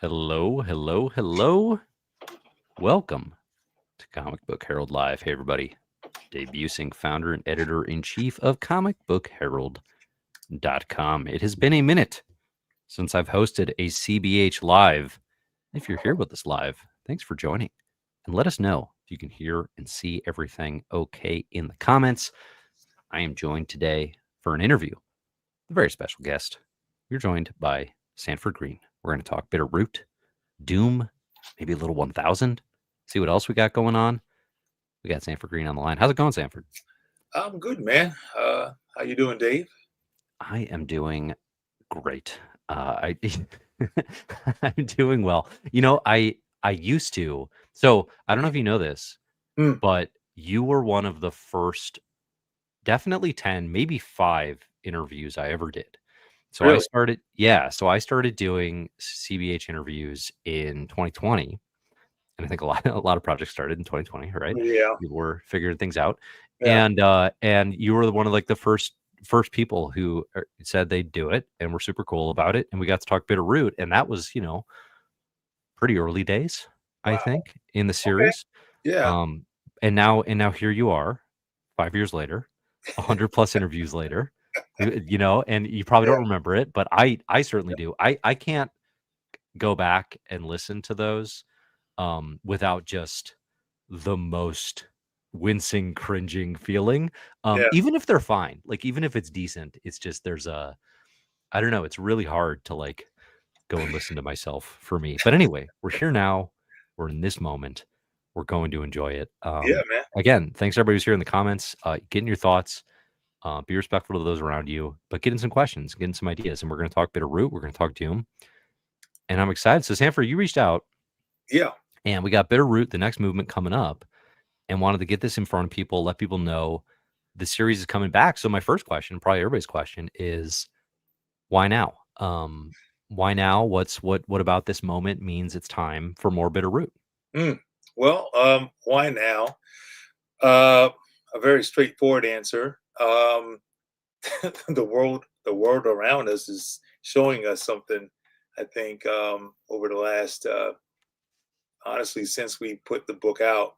Hello, hello, hello. Welcome to Comic Book Herald Live. Hey, everybody. Dave Busing, founder and editor-in-chief of comicbookherald.com. It has been a minute since I've hosted a CBH Live. If you're here with us live, thanks for joining. And let us know if you can hear and see everything okay in the comments. I am joined today for an interview with a very special guest. You're joined by Sanford Greene. We're going to talk Bitterroot, Doom, maybe a little 1000. See what else we got going on. We got Sanford Greene on the line. How's it going, Sanford? I'm good, man. How you doing, Dave? I am doing great. I I'm doing well. I used to. So I don't know if you know this, Mm, but you were one of the first, definitely 10, maybe 5 interviews I ever did. really? So I started doing CBH interviews in 2020. And I think a lot of projects started in 2020, right? Yeah, People were figuring things out, yeah, and you were one of like the first people who said they'd do it, and were super cool about it, and we got to talk Bitterroot, and that was pretty early days, I wow. think, in the Okay. series, Yeah, um, and now here you are, 5 years later, 100 plus interviews later, and you probably yeah, don't remember it, but I certainly do. I can't go back and listen to those without just the most wincing, cringing feeling. yeah, Even if they're fine, like even if it's decent, it's just I don't know, it's really hard to like go and listen to myself for me. But anyway, we're here now. We're in this moment. We're going to enjoy it. yeah, man. Again, thanks everybody who's here in the comments. Get in your thoughts. Be respectful to those around you, but get in some questions, get in some ideas, and we're going to talk Bitterroot. We're going to talk Doom, and I'm excited. So, Sanford, you reached out, Yeah, and we got Bitterroot, the next movement coming up, and wanted to get this in front of people, let people know the series is coming back. So my first question, probably everybody's question, is why now? Why now? What about this moment means it's time for more Bitterroot? mm. Well, why now? Uh, a very straightforward answer. The world around us is showing us something. I think over the last, honestly, since we put the book out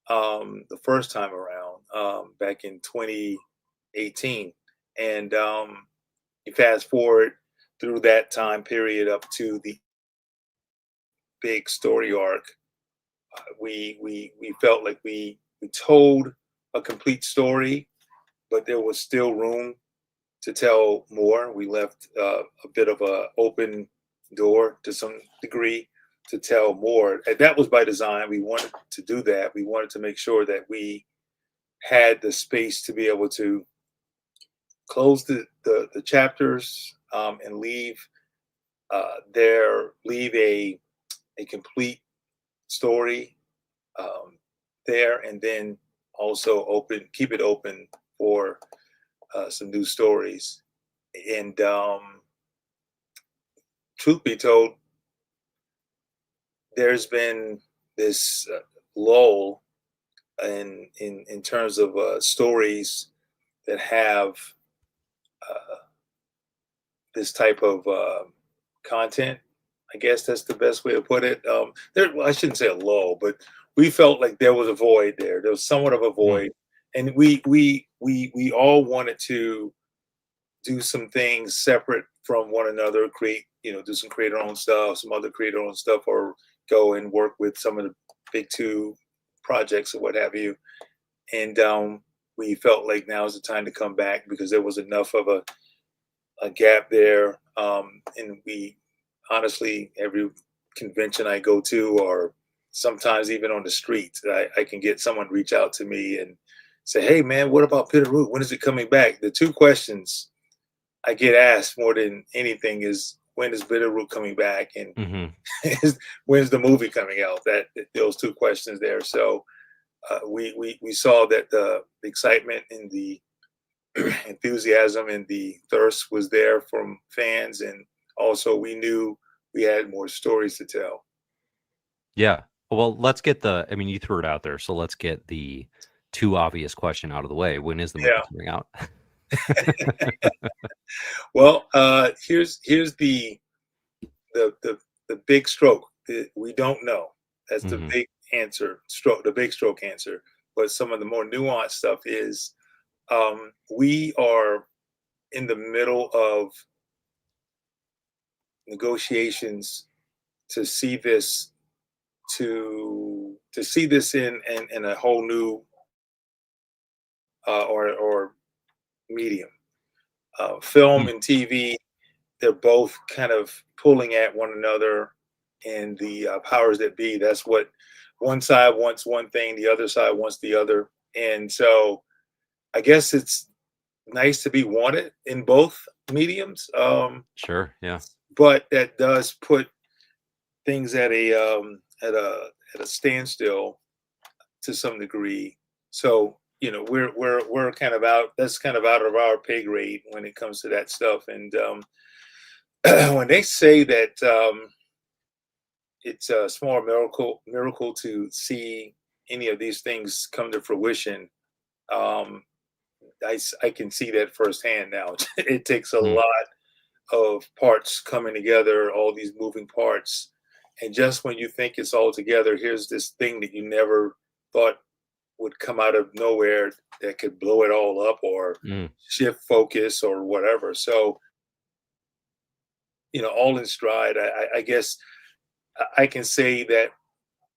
the first time around, back in 2018, and you fast forward through that time period up to the big story arc. We felt like we told a complete story, but there was still room to tell more. We left a bit of a open door to some degree to tell more. And that was by design. We wanted to do that. We wanted to make sure that we had the space to be able to close the chapters, and leave a complete story there, and then also keep it open for some new stories. And truth be told, there's been this lull in terms of stories that have uh, this type of content. I guess that's the best way to put it. Well, I shouldn't say a lull, but we felt like there was a void there. There was somewhat of a Mm, void, and we all wanted to do some things separate from one another. Do some create our own stuff, some other create our own stuff, or go and work with some of the big two projects or what have you. And we felt like now is the time to come back because there was enough of a gap there. And we honestly, every convention I go to, or sometimes even on the streets, I can get someone reach out to me and say, "Hey, man, what about Bitterroot? When is it coming back?" The two questions I get asked more than anything is, "When is Bitterroot coming back?" and hmm "When's the movie coming out?" Those two questions there. So we saw that the excitement and the enthusiasm and the thirst was there from fans, and also we knew we had more stories to tell. Yeah. Well, let's get I mean, you threw it out there, so let's get the too obvious question out of the way. When is the movie Yeah. coming out? Well, here's the the big stroke. We don't know. That's the Hmm. big answer. Stroke. The big stroke answer. But some of the more nuanced stuff is we are in the middle of negotiations to see this to see this in a whole new or medium. Film Mm. and TV, they're both kind of pulling at one another, and the powers that be. That's what one side wants one thing, the other side wants the other, and so I guess it's nice to be wanted in both mediums. Sure. Yeah. But that does put things at a standstill to some degree. So we're kind of out. That's kind of out of our pay grade when it comes to that stuff. And when they say that it's a small miracle to see any of these things come to fruition, um, I can see that firsthand now. It takes a Mm. lot of parts coming together, all these moving parts. And just when you think it's all together, here's this thing that you never thought would come out of nowhere that could blow it all up or Mm. shift focus or whatever. So, all in stride, I guess I can say that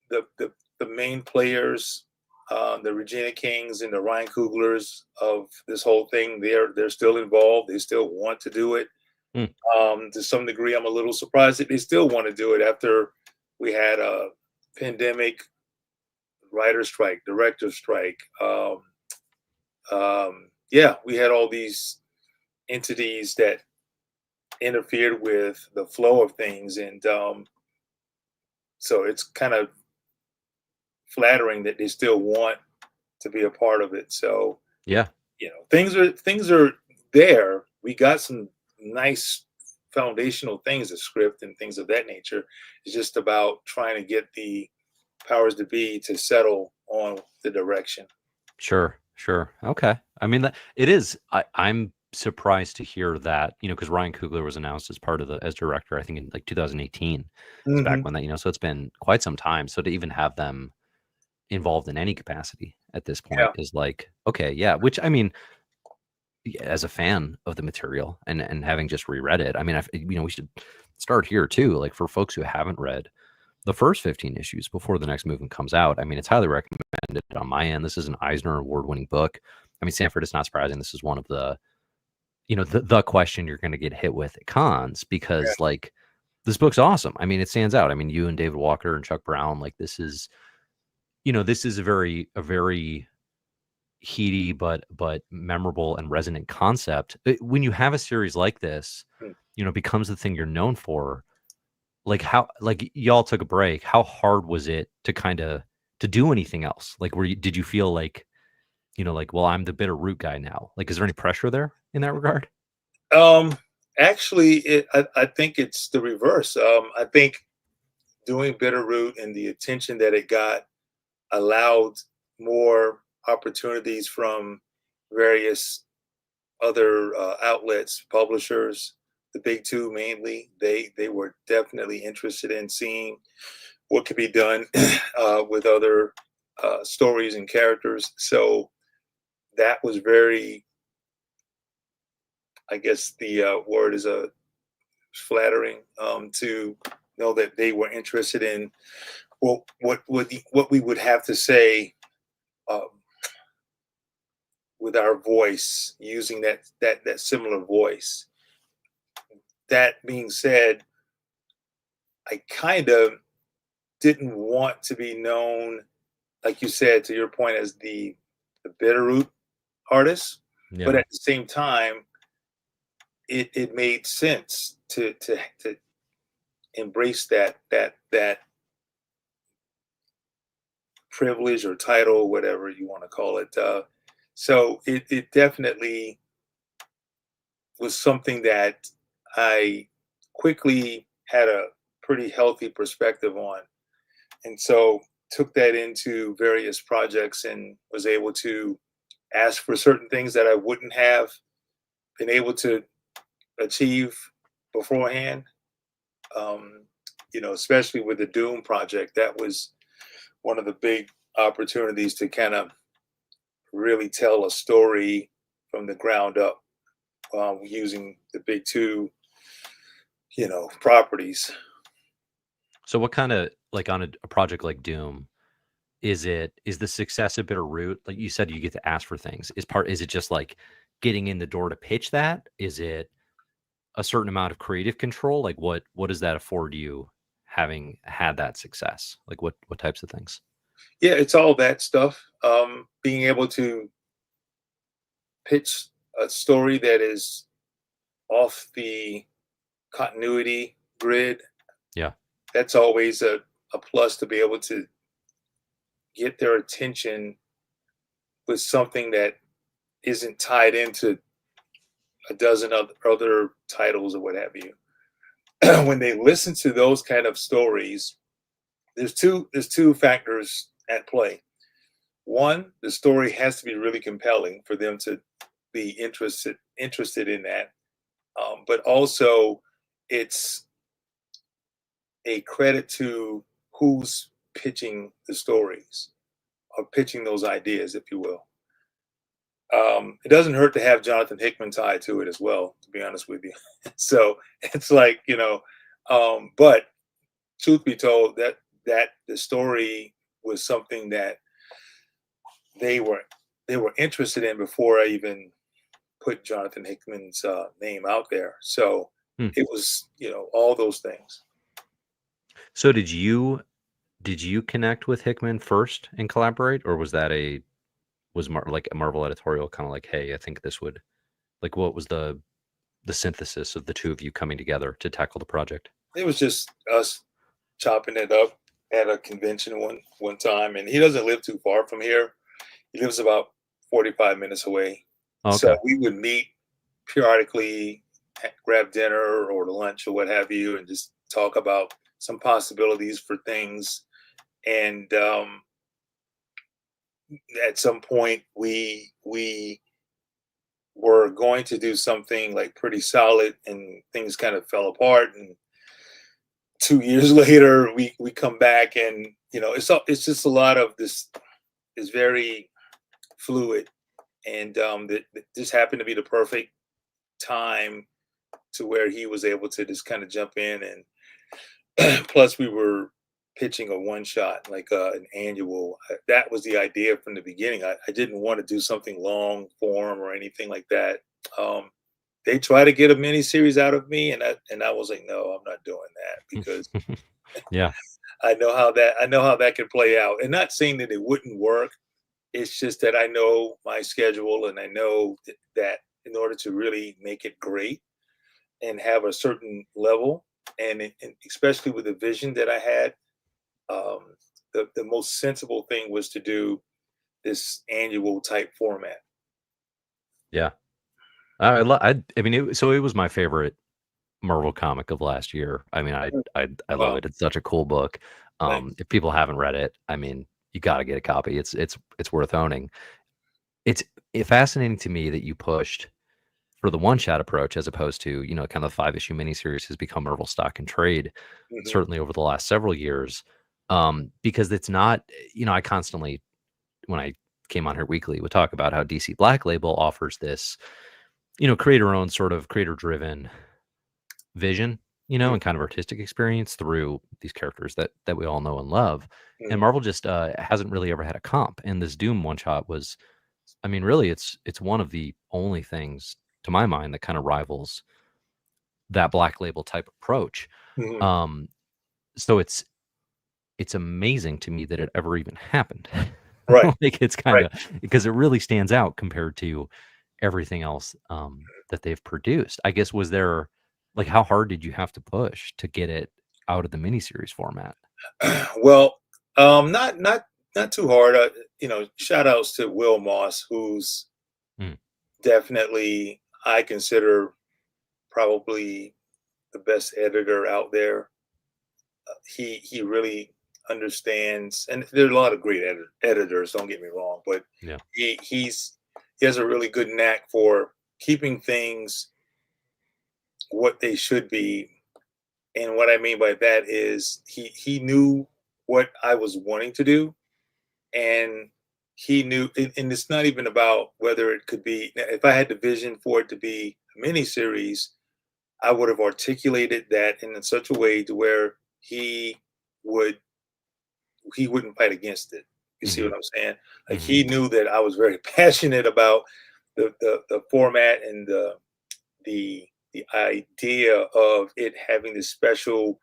the main players, the Regina Kings and the Ryan Cooglers of this whole thing, they're still involved. They still want to do it. Mm. To some degree, I'm a little surprised that they still want to do it after we had a pandemic, writer strike, director strike. Yeah, we had all these entities that interfered with the flow of things, and so it's kind of flattering that they still want to be a part of it. So Yeah. things are there. We got some nice foundational things, a script and things of that nature. It's just about trying to get the powers to be to settle on the direction. Sure. Sure. Okay. I mean, that it is. I'm surprised to hear that, because Ryan Coogler was announced as part of as director, I think in like 2018. It's back Hmm. when so it's been quite some time. So to even have them involved in any capacity at this point Yeah. is like, okay, yeah. Which I mean, as a fan of the material and having just reread it, I mean, we should start here too. Like for folks who haven't read the first 15 issues before the next movement comes out, I mean, it's highly recommended on my end. This is an Eisner Award winning book. I mean, Sanford, it's not surprising. This is one of the question you're going to get hit with at cons Yeah. because like this book's awesome. I mean, it stands out. I mean, you and David Walker and Chuck Brown, like this is a very heady but memorable and resonant concept. When you have a series like this, Mm. it becomes the thing you're known for. Like how like y'all took a break. How hard was it to kind of to do anything else? Like did you feel like, like, well, I'm the bitter root guy now? Like, is there any pressure there in that regard? Um, Actually, I think it's the reverse. I think doing Bitterroot and the attention that it got allowed more opportunities from various other outlets, publishers, the big two mainly. They were definitely interested in seeing what could be done with other stories and characters. So that was very, I guess the word is flattering to know that they were interested in what we would have to say um, with our voice, using that similar voice. That being said, I kind of didn't want to be known, like you said, to your point, as the Bitterroot artist, but Yeah. at the same time, it made sense to embrace that privilege or title, whatever you want to call it. So it definitely was something that I quickly had a pretty healthy perspective on. And so took that into various projects and was able to ask for certain things that I wouldn't have been able to achieve beforehand. Um, especially with the Doom project, that was one of the big opportunities to kind of really tell a story from the ground up, using the big two, properties. So what kind of like on a project like Doom, is the success a bitter root? Like you said, you get to ask for things. Is it just like getting in the door to pitch that? Is it a certain amount of creative control? Like what does that afford you having had that success? Like what types of things? Yeah, it's all that stuff. Being able to pitch a story that is off the continuity grid, Yeah. that's always a plus, to be able to get their attention with something that isn't tied into a dozen other titles or what have you. When they listen to those kind of stories, there's two factors at play. One, the story has to be really compelling for them to be interested in that. But also, it's a credit to who's pitching the stories or pitching those ideas, if you will. It doesn't hurt to have Jonathan Hickman tied to it as well, to be honest with you. So it's like, but truth be told, that the story was something that they were they were interested in before I even put Jonathan Hickman's name out there. So Hmm. it was, all those things. So did you connect with Hickman first and collaborate, or like a Marvel editorial kind of like, hey, I think this would like what was the synthesis of the two of you coming together to tackle the project? It was just us chopping it up at a convention one time, and he doesn't live too far from here. He lives about 45 minutes away. Oh, So okay. we would meet periodically, grab dinner or lunch or what have you, and just talk about some possibilities for things. And at some point, we were going to do something like pretty solid, and things kind of fell apart. And 2 years later, we come back, and it's just a lot of this is very fluid, and that just happened to be the perfect time to where he was able to just kind of jump in. And plus we were pitching a one shot, like an annual. That was the idea from the beginning. I didn't want to do something long form or anything like that. They try to get a mini series out of me, and I was like, no, I'm not doing that, because Yeah. I know how that can play out. And not saying that it wouldn't work. It's just that I know my schedule, and I know that in order to really make it great and have a certain level, and especially with the vision that I had, um, the most sensible thing was to do this annual type format. Yeah. I mean, it was my favorite Marvel comic of last year. I mean, I love Wow, it. It's such a cool book. thanks. If people haven't read it, I mean, you got to get a copy. It's worth owning. It's fascinating to me that you pushed for the one shot approach as opposed to, kind of the 5-issue miniseries has become Marvel stock and trade, Hmm. certainly over the last several years. Because it's not, I constantly, when I came on here weekly, would talk about how DC Black Label offers this, creator owned sort of creator driven vision, and kind of artistic experience through these characters that we all know and love. And Hmm. Marvel just hasn't really ever had a comp. And this Doom one shot was, I mean, really, it's one of the only things to my mind that kind of rivals that Black Label type approach. Hmm. Um, so it's amazing to me that it ever even happened. Right, Like it's kind right. of because it really stands out compared to everything else that they've produced. I guess was there like how hard did you have to push to get it out of the miniseries format? Well, not too hard. Shout outs to Will Moss, who's Mm, definitely, I consider, probably the best editor out there. He really understands, and there are a lot of great editors. Don't get me wrong, but yeah, he has a really good knack for keeping things what they should be, And what I mean by that is he knew what I was wanting to do, and he knew, and it's not even about whether it could be. If I had the vision for it to be a miniseries, I would have articulated that in such a way to where would he wouldn't fight against it. You see Hmm. what I'm saying? Like Hmm. he knew that I was very passionate about the format and the idea of it having this special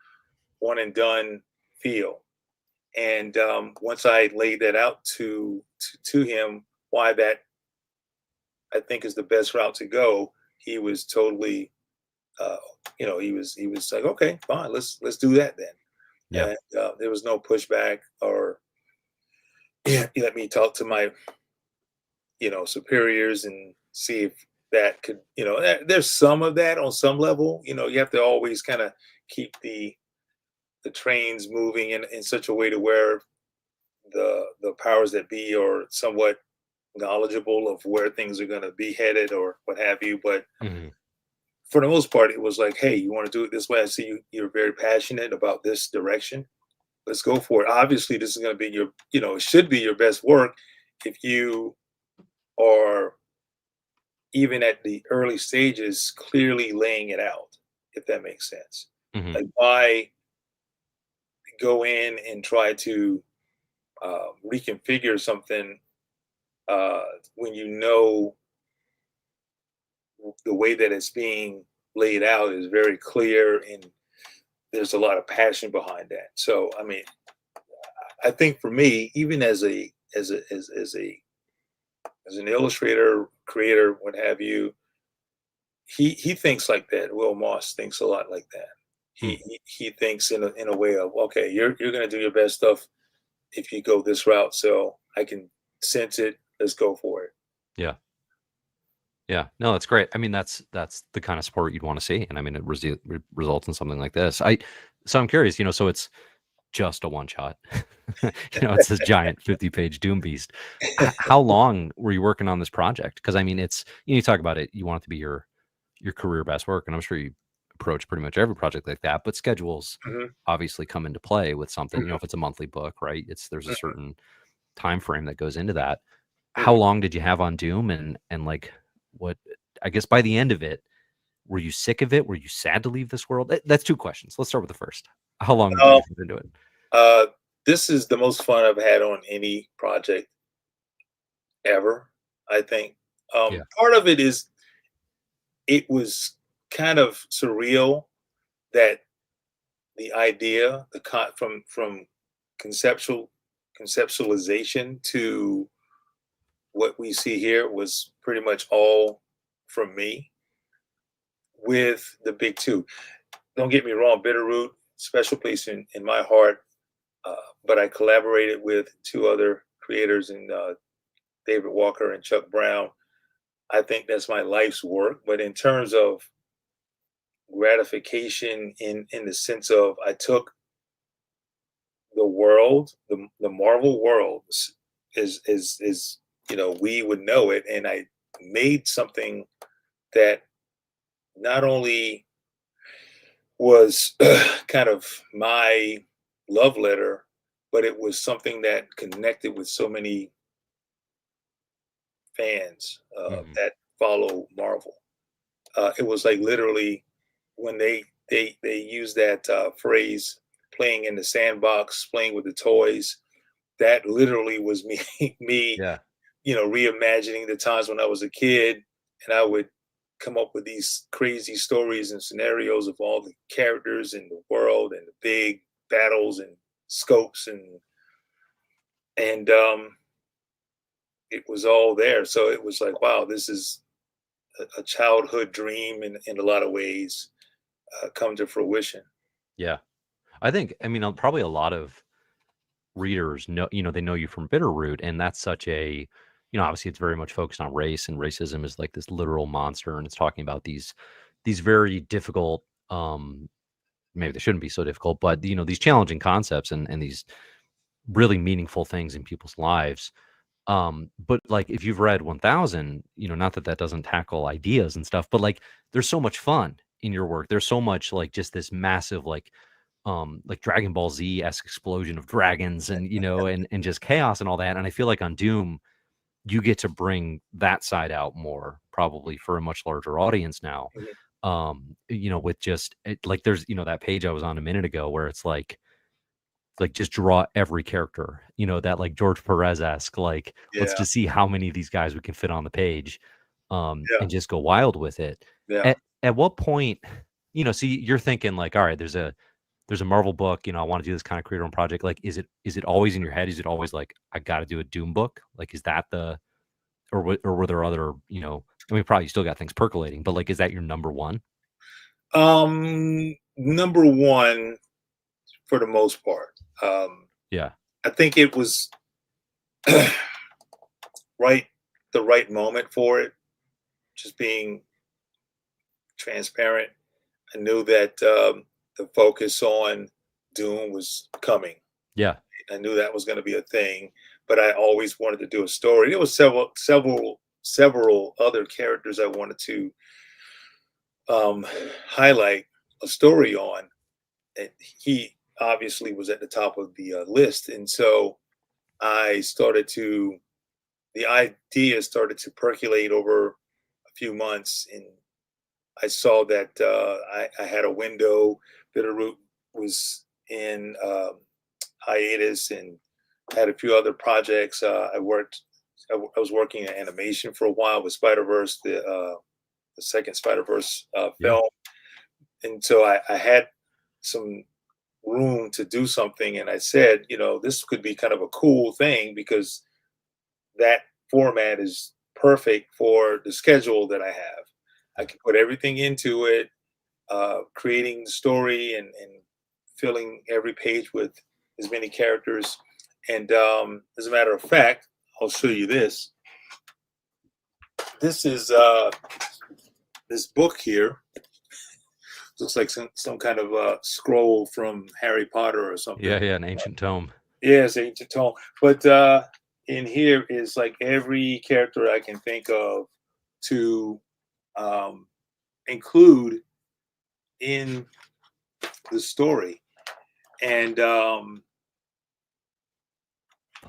one and done feel. And once I laid that out to him, why that I think is the best route to go, he was totally, uh, he was like, okay, fine, let's do that then. Yeah. And there was no pushback or yeah, he let me talk to my superiors and see if that could there's some of that on some level. You have to always kind of keep the trains moving in such a way to where the powers that be are somewhat knowledgeable of where things are going to be headed or what have you. But Hmm. for the most part, it was like, hey, you want to do it this way? I see you're very passionate about this direction. Let's go for it. Obviously, this is going to be it should be your best work if you are even at the early stages clearly laying it out, if that makes sense. Hmm. Like, why go in and try to reconfigure something uh, when you know the way that it's being laid out is very clear and there's a lot of passion behind that. So, I mean, I think for me, even as an illustrator, creator, what have you, he thinks like that. Will Moss thinks a lot like that. He thinks in a way of, okay, you're gonna do your best stuff if you go this route. So I can sense it. Let's go for it. Yeah. Yeah. No, that's great. I mean, that's the kind of support you'd want to see, and I mean, it results in something like this. So I'm curious. So it's just a one shot. It's this giant 50-page Doom Beast. How long were you working on this project? Because I mean, it's you talk about it. You want it to be your career best work, and I'm sure you approach pretty much every project like that. But schedules Hmm. obviously come into play with something. Hmm. If it's a monthly book, right? There's a certain time frame that goes into that. How Hmm. long did you have on Doom, and like what? I guess by the end of it, were you sick of it? Were you sad to leave this world? That's two questions. Let's start with the first. How long did Um, you put into it? uh, this is the most fun I've had on any project ever. I think Yeah. part of it is it was kind of surreal that the idea, from conceptual conceptualization to what we see here was pretty much all from me with the big two. Don't get me wrong, Bitterroot, special place in my heart. Uh, but I collaborated with two other creators in David Walker and Chuck Brown. I think that's my life's work. But in terms of gratification, in the sense of I took the world, the Marvel world, is we would know it, and I made something that not only was kind of my love letter, but it was something that connected with so many fans Mhm. that follow Marvel. It was like literally when they use that phrase, playing in the sandbox, playing with the toys. That literally was me, me, Yeah. reimagining the times when I was a kid, and I would come up with these crazy stories and scenarios of all the characters in the world and the big battles and scopes and it was all there. So it was like, wow, this is a childhood dream in a lot of ways come to fruition. Yeah. I think, I mean, probably a lot of readers know, they know you from Bitterroot, and that's such a, obviously it's very much focused on race, and racism is like this literal monster, and it's talking about these very difficult, maybe they shouldn't be so difficult, but these challenging concepts and these really meaningful things in people's lives. But like if you've read 1000, not that that doesn't tackle ideas and stuff, but like there's so much fun in your work. There's so much like just this massive like Dragon Ball Z-esque explosion of dragons and and just chaos and all that. And I feel like on Doom, you get to bring that side out more, probably for a much larger audience now. Mhm. With just like there's that page I was on a minute ago where it's like just draw every character, that like George Perez-esque, like let's Yeah, just see how many of these guys we can fit on the page, yeah, and just go wild with it. yeah. At what point, see, you're thinking like, all right, there's a Marvel book, I want to do this kind of creator own project. Like, is it always in your head? Is it always like, I got to do a Doom book? Like, is that or were there other, I mean, probably you still got things percolating, but like, is that your number one? Number one for the most part. Yeah. I think it was right the right moment for it. Just being transparent. I knew that the focus on Doom was coming. Yeah. I knew that was going to be a thing, but I always wanted to do a story. There was several other characters I wanted to um, highlight a story on, and he obviously was at the top of the list. And so I started to the idea started to percolate over a few months, and I saw that I had a window. Bitterroot was in hiatus and had a few other projects. I was working in animation for a while with Spider Verse, the second Spider Verse Yeah. film, and so I had some room to do something. And I said, this could be kind of a cool thing because that format is perfect for the schedule that I have. I can put everything into it, creating the story and filling every page with as many characters. And as a matter of fact, I'll show you this. This is this book here. Looks like some kind of scroll from Harry Potter or something. Yeah. Yeah. An ancient tome. Yeah, it's ancient tome. But in here is like every character I can think of to um, include in the story. And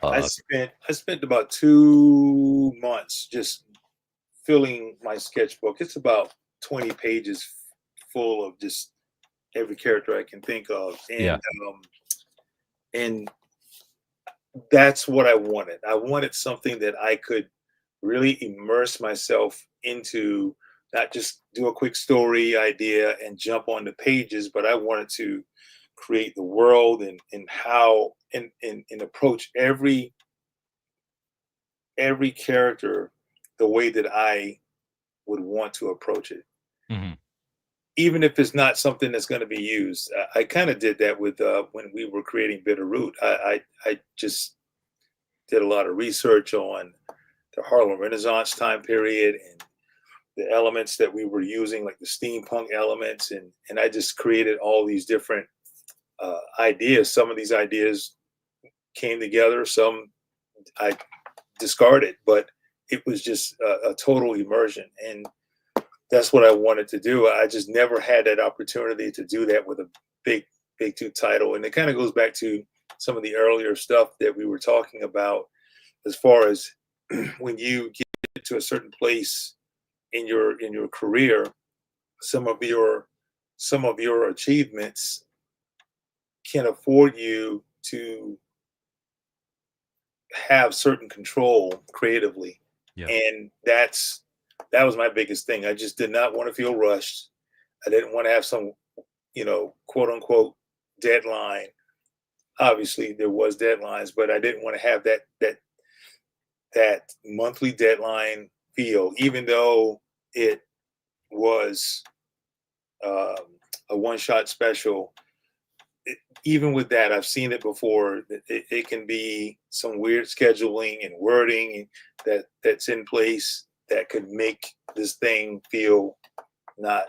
I spent about 2 months just filling my sketchbook. It's about 20 pages full of just every character I can think of. Yeah. And that's what I wanted. I wanted something that I could really immerse myself into, not just do a quick story idea and jump on the pages, but I wanted to create the world and how and approach every character the way that I would want to approach it. Hmm. Even if it's not something that's going to be used. I kind of did that with when we were creating Bitterroot. I just did a lot of research on the Harlem Renaissance time period and the elements that we were using, like the steampunk elements, and I just created all these different ideas. Some of these ideas came together, some I discarded, but it was just a total immersion, and that's what I wanted to do. I just never had that opportunity to do that with a big two title, and it kind of goes back to some of the earlier stuff that we were talking about, as far as when you get to a certain place in your career, some of your achievements can afford you to have certain control creatively. Yeah. And that was my biggest thing. I just did not want to feel rushed. I didn't want to have some, quote unquote deadline. Obviously there was deadlines, but I didn't want to have that monthly deadline feel, even though it was a one-shot special. Even with that, I've seen it before. It can be some weird scheduling and wording that's in place that could make this thing feel not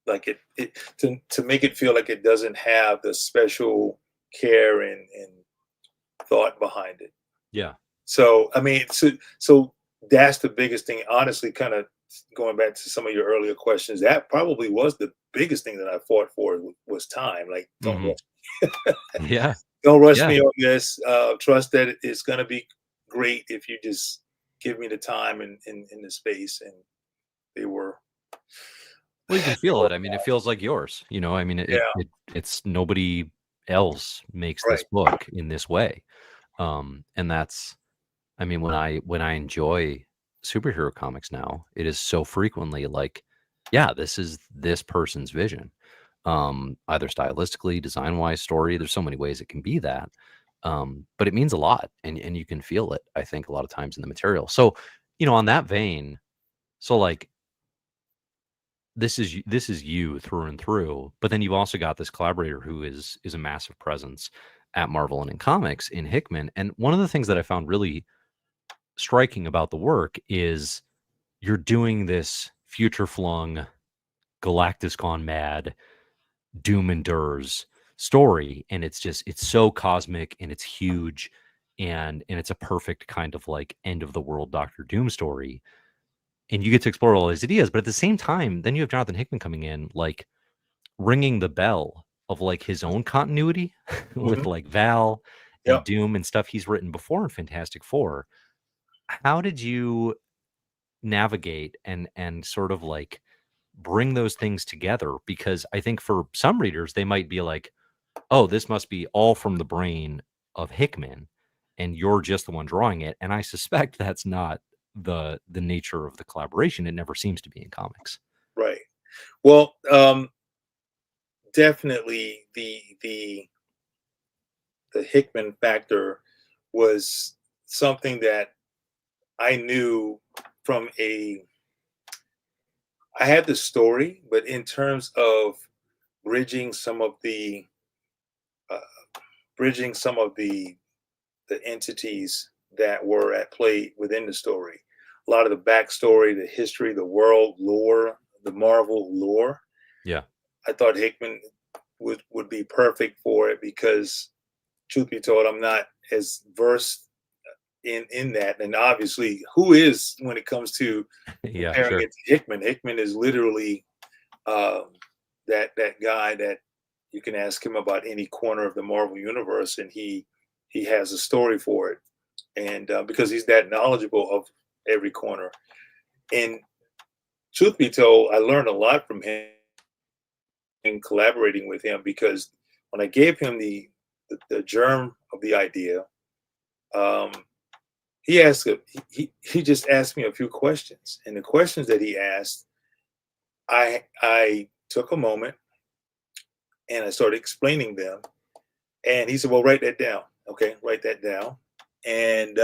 like it to make it feel like it doesn't have the special care and thought behind it. Yeah. So I mean, so that's the biggest thing. Honestly, kind of going back to some of your earlier questions, that probably was the biggest thing that I fought for was time. Like, Hmm. Yeah. don't rush Yeah. me on this. Trust that it's going to be great if you just give me the time and the space. And they were, Well, you can they feel were it. I mean, it feels like yours. I mean, yeah, it's nobody else makes this right. book in this way. And that's, I mean, when I enjoy superhero comics now, it is so frequently like, yeah, this is this person's vision. Either stylistically, design wise, story. There's so many ways it can be that. But it means a lot, and you can feel it, I think, a lot of times in the material. So, on that vein, so like this is you through and through, but then you've also got this collaborator who is a massive presence at Marvel and in comics in Hickman. And one of the things that I found really striking about the work is you're doing this future flung Galactus gone mad doom endures story, and it's so cosmic and it's huge, and it's a perfect kind of like end of the world Doctor Doom story, and you get to explore all these ideas. But at the same time, then you have Jonathan Hickman coming in, like ringing the bell of like his own continuity with Hmm. like Val and Yep. Doom and stuff he's written before in Fantastic Four. How did you navigate and sort of like bring those things together? Because I think for some readers they might be like, oh, this must be all from the brain of Hickman, and you're just the one drawing it. And I suspect that's not the nature of the collaboration. It never seems to be in comics. Right. Well, definitely the Hickman factor was something that I knew from a I had the story, but in terms of bridging some of the uh, bridging some of the entities that were at play within the story, a lot of the backstory, the history, the world lore, the Marvel lore. Yeah. I thought Hickman would be perfect for it because, truth be told, I'm not as versed in that. And obviously, who is when it comes to Yeah, comparing sure. it to Hickman? Hickman is literally um, that guy that you can ask him about any corner of the Marvel universe, and he has a story for it. And because he's that knowledgeable of every corner. And truth be told, I learned a lot from him in collaborating with him because when I gave him the germ of the idea, um, he just asked me a few questions, and the questions that he asked, I took a moment and I started explaining them, and he said, "Well, write that down." Okay, write that down, and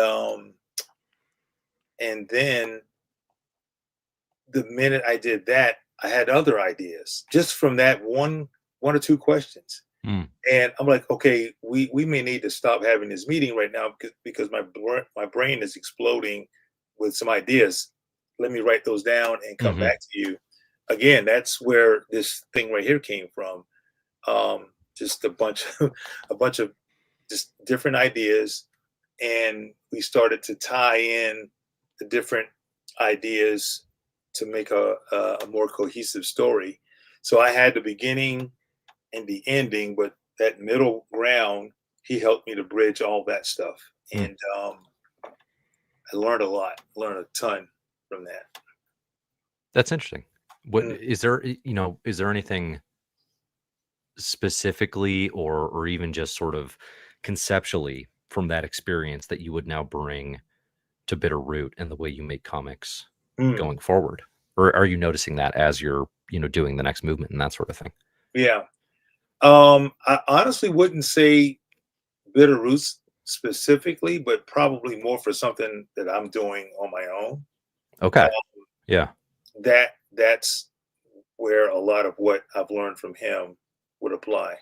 then the minute I did that, I had other ideas just from that one or two questions. Mm, And I'm like, okay, we may need to stop having this meeting right now because my brain is exploding with some ideas. Let me write those down and come hmm. back to you. Again, that's where this thing right here came from. Just a bunch of just different ideas, and we started to tie in the different ideas to make a more cohesive story. So I had the beginning and the ending, but that middle ground, he helped me to bridge all that stuff. Mm. And I learned a lot, learned a ton from that. That's interesting. What Mm, is there, is there anything specifically or even just sort of conceptually from that experience that you would now bring to Bitterroot and the way you make comics mm, going forward? Or are you noticing that as you're, doing the next movement and that sort of thing? yeah. I honestly wouldn't say bitter roots specifically, but probably more for something that I'm doing on my own. Okay. Yeah. That's where a lot of what I've learned from him would apply.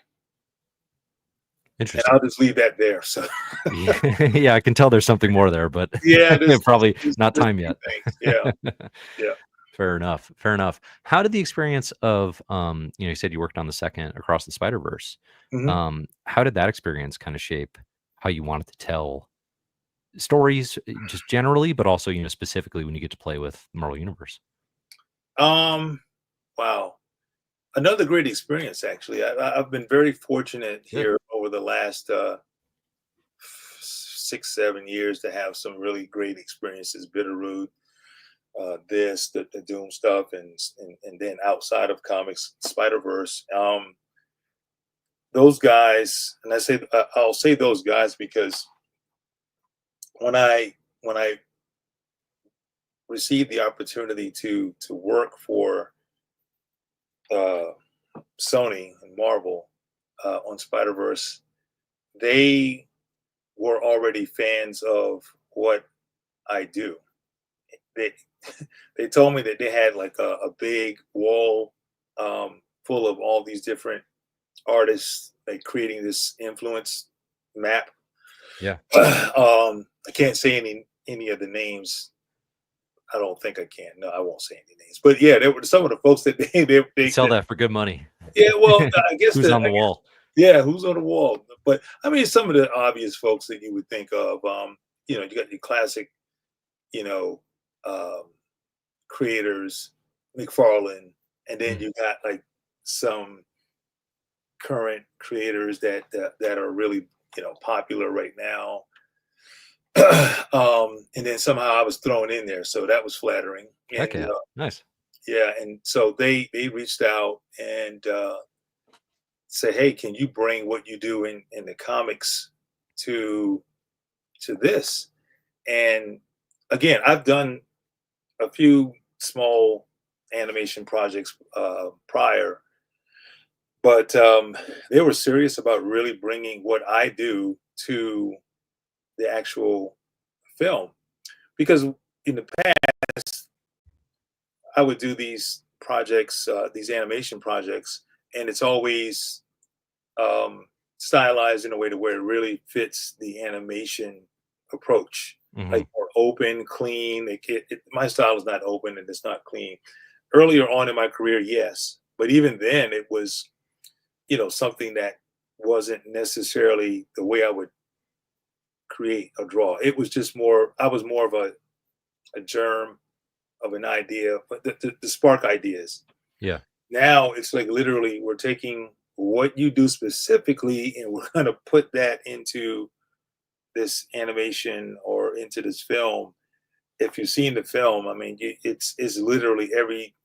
And Interesting. I'll just leave that there. So Yeah, yeah, I can tell there's something more there, but yeah, probably not there's time a few yet. things. Yeah, yeah. Fair enough. Fair enough. How did the experience of, you said you worked on the second Across the Spider-Verse. Hmm. How did that experience kind of shape how you wanted to tell stories, just generally, but also, specifically when you get to play with the Marvel Universe? Wow. Another great experience, actually. I've been very fortunate Good. here over the last 6, 7 years to have some really great experiences. Bitterroot, the Doom stuff, and then outside of comics, Spider Verse. Those guys, and I'll say those guys because when I received the opportunity to work for uh, Sony and Marvel on Spider Verse, they were already fans of what I do. They they told me that they had like a big wall full of all these different artists, like creating this influence map. Yeah. I can't say any of the names. I don't think I can. No, I won't say any names. But yeah, there were some of the folks that You'd sell that for good money. yeah. Well, I guess Who's on the wall? yeah, who's on the wall? But I mean, some of the obvious folks that you would think of. You got your classic, you know, um, creators, McFarlane, and then Mm. you got like some current creators that are really popular right now. And then somehow I was thrown in there, so that was flattering. Heck And yeah. Nice. yeah, and so they reached out and say, hey, can you bring what you do in the comics to this? And again, I've done a few small animation projects prior, but they were serious about really bringing what I do to the actual film. Because in the past, I would do these projects, these animation projects, and it's always stylized in a way to where it really fits the animation approach, Hmm. like more open, clean. My style is not open and it's not clean. Earlier on in my career, yes, but even then, it was something that wasn't necessarily the way I would create or draw. It was just more. I was more of a germ of an idea, but the spark ideas. Yeah. Now it's like literally we're taking what you do specifically and we're going to put that into this animation or into this film. If you've seen the film, I mean, it's literally every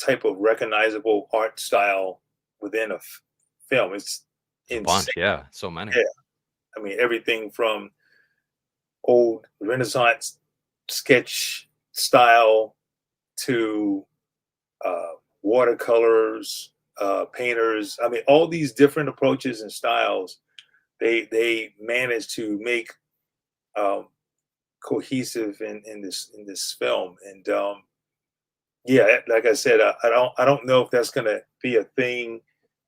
type of recognizable art style within a film. It's It's a insane. bunch. Yeah. So many. Yeah. I mean, everything from old Renaissance sketch style to watercolors, painters. I mean, all these different approaches and styles. They managed to make um, cohesive in this film. And yeah, like I said, I don't know if that's gonna be a thing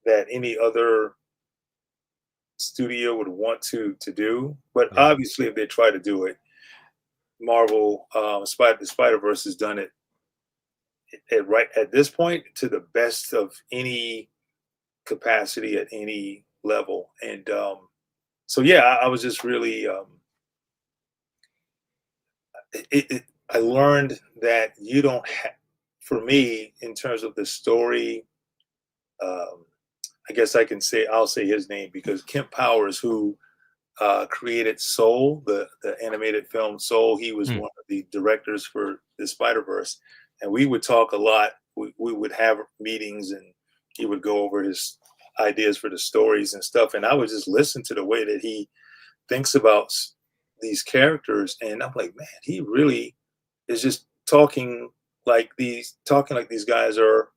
that any other studio would want to do. But Yeah. obviously, if they try to do it, Marvel, Spider Verse has done it right at this point to the best of any capacity at any level. And so yeah, I was just really I learned that you don't have, for me, in terms of the story. Um, I guess I'll say his name because Kemp Powers, who created Soul, the animated film Soul, he was Mm. one of the directors for the Spider Verse, and we would talk a lot. We would have meetings, and he would go over his ideas for the stories and stuff, and I would just listen to the way that he thinks about these characters, and I'm like, man, he really is just talking like these guys are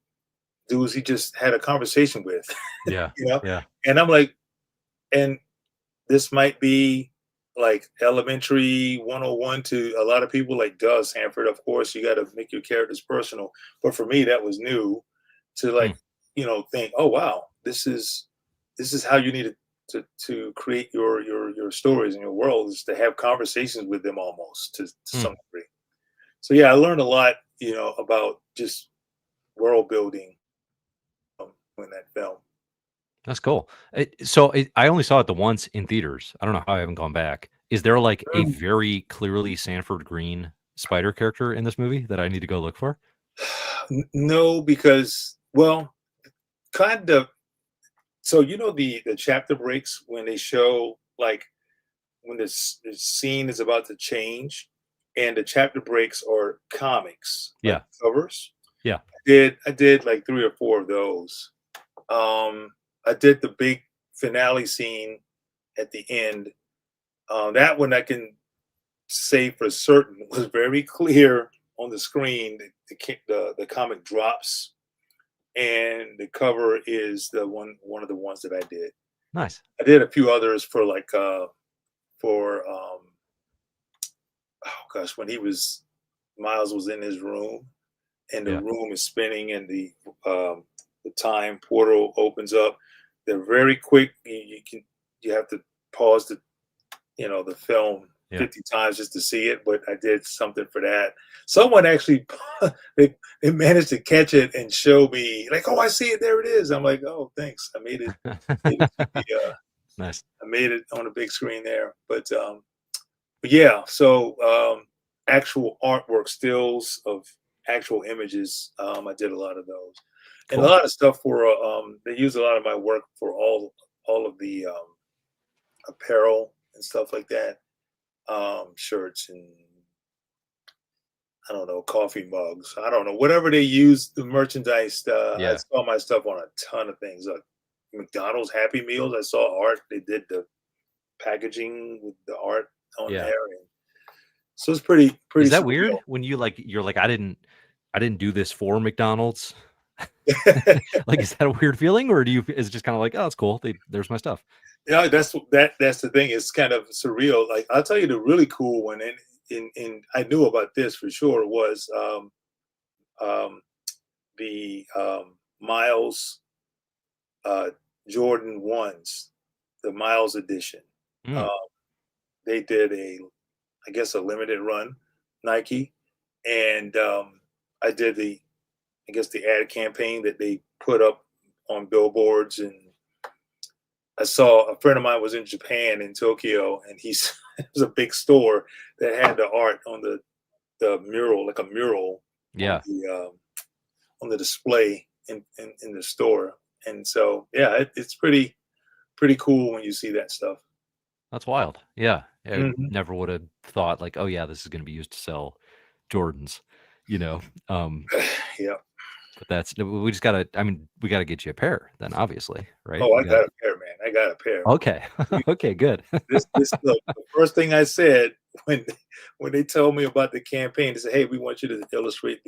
dudes he just had a conversation with, Yeah. you know. Yeah. And I'm like, and this might be like elementary 101 to a lot of people, like, duh, Sanford, of course you got to make your characters personal, but for me that was new to Mm. like think, oh wow, this is how you need to create your stories and your world, is to have conversations with them almost to Mm. some degree. So yeah, I learned a lot about just world building in that film. That's cool. I only saw it the once in theaters. I don't know how I haven't gone back. Is there like a very clearly Sanford Greene spider character in this movie that I need to go look for? No, because well, kind of. So the chapter breaks when they show like when the scene is about to change, and the chapter breaks are comics like Yeah. covers. Yeah. I did like 3 or 4 of those. I did the big finale scene at the end. That one I can say for certain was very clear on the screen. The comic drops, and the cover is the one of the ones that I did. Nice. I did a few others for like for oh gosh, when he was Miles was in his room and the Yeah. room is spinning and the time portal opens up. They're very quick. You have to pause the film Yeah. 50 times just to see it, but I did something for that. Someone actually they managed to catch it and show me like, oh, I see it, there it is. I'm like, oh, thanks. Made it to the Nice. I made it on a big screen there. But yeah, so actual artwork, stills of actual images. I did a lot of those, and a Cool. lot of stuff for. They use a lot of my work for all of the apparel and stuff like that, shirts and I don't know, coffee mugs. I don't know, whatever they use the merchandise. I Yeah. saw my stuff on a ton of things. McDonald's Happy Meals. I saw art. They did the packaging with the art on Yeah. there, and so it's pretty Is that weird surreal. when you're like, I didn't do this for McDonald's? Like, is that a weird feeling, or is it just kind of like, oh, it's cool. There's my stuff. Yeah, that's the thing. It's kind of surreal. Like I'll tell you the really cool one, and in I knew about this for sure was um, the Miles uh, Jordan ones, the Miles edition. Mm, Uh, they did I guess a limited run, Nike, and I did I guess the ad campaign that they put up on billboards, and I saw a friend of mine was in Japan in Tokyo, and it was a big store that had the art on the mural, like a mural yeah, on the display in the store. And so yeah, it's pretty cool when you see that stuff. that's wild. Yeah, I Hmm. never would have thought like, oh yeah, this is going to be used to sell Jordans. You know, um, Yeah. but we just gotta. I mean, we gotta get you a pair then, obviously, right? Oh, We I got got a pair, man. I got a pair. okay, okay, good. This look, the first thing I said when when they told me about the campaign, they said, "Hey, we want you to illustrate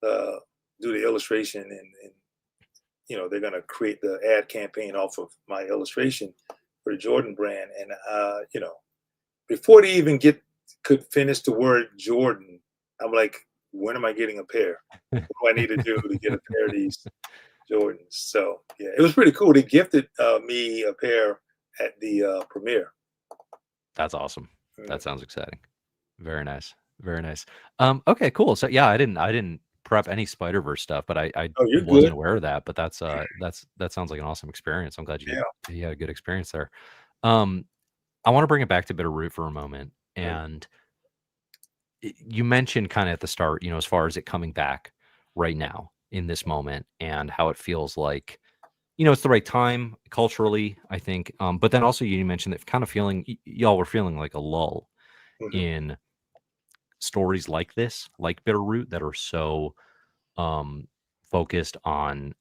uh, do the illustration, and they're gonna create the ad campaign off of my illustration for the Jordan brand." And before they even could finish the word Jordan, I'm like, "When am I getting a pair? What do I need to do to get a pair of these Jordans?" So yeah, it was pretty cool. They gifted me a pair at the premiere. That's awesome. That Mhm. sounds exciting. Very nice. Very nice. Okay, cool. So yeah, I didn't prep any Spider-Verse stuff, but I Oh, you're wasn't good. aware of that. But that sounds like an awesome experience. I'm glad Yeah. you had a good experience there. Um, I want to bring it back to Bitterroot for a moment. Mm, And you mentioned kind of at the start, as far as it coming back right now in this moment and how it feels like, it's the right time culturally, I think. But then also you mentioned that kind of feeling y'all were feeling like a lull mhm, in stories like this, like Bitterroot, that are so um, focused on